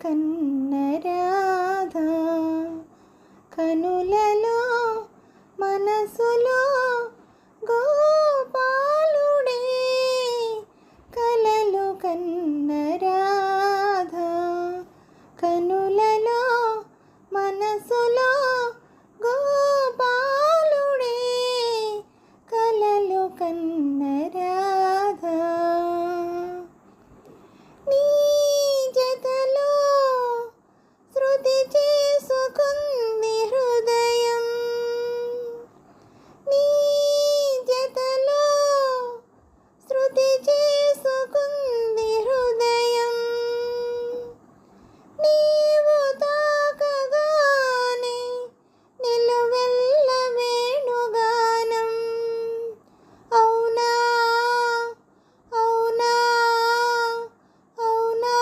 కన్న రాధ కనులలో మనసులో గోపాలుడే కలలు కన్న రాధ కనులలో మనసులో గోపాలుడే కలలు కన్న రాధ నీ జతలో శృతి చేసుకుంది హృదయం నీ జతలో శృతి చేసుకుంది హృదయం నీవు తాకగానే నిలువెల్ల వేణుగానం అవునా అవునా అవునా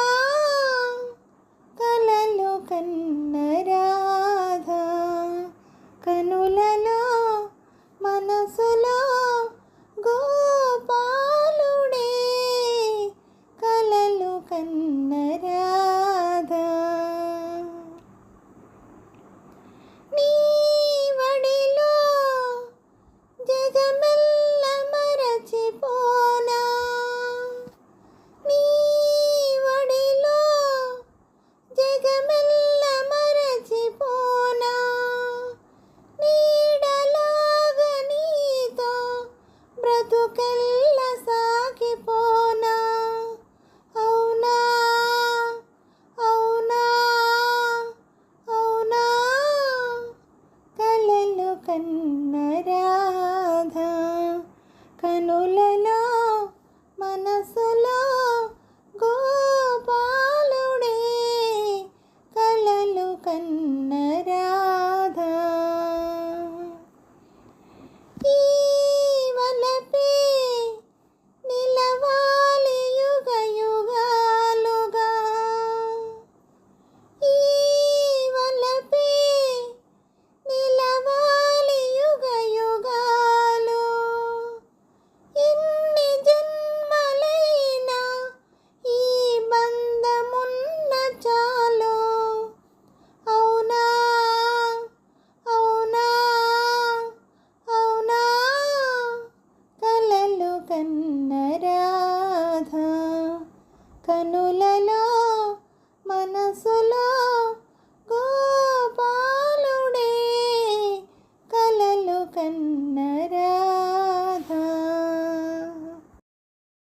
కలలు కన్న రాధ కనులలో మనసులో గోపాలుడే కలలు కన్న రాధ నీ వడిలో జగమెల్ల మరచిపోనా నీ వడిలో జగమెల్ల మరచిపోనా నీడలాగ నీతో బ్రతుకెల్ల సాగిపోనా అవునా అవునా అవునా కలలు కన్న రాధ కనులలో మనసులో గోపాలుడే కలలు కన్న రాధ ఈ వలపే నిలవాలి యుగ యుగాలుగా ఈ వలపే నిలవాలి యుగ యుగాలు ఎన్ని జన్మలైనా ఈ బంధమున్న చాలు అవునా అవునా అవునా కలలు కన్న రాధ కనులలో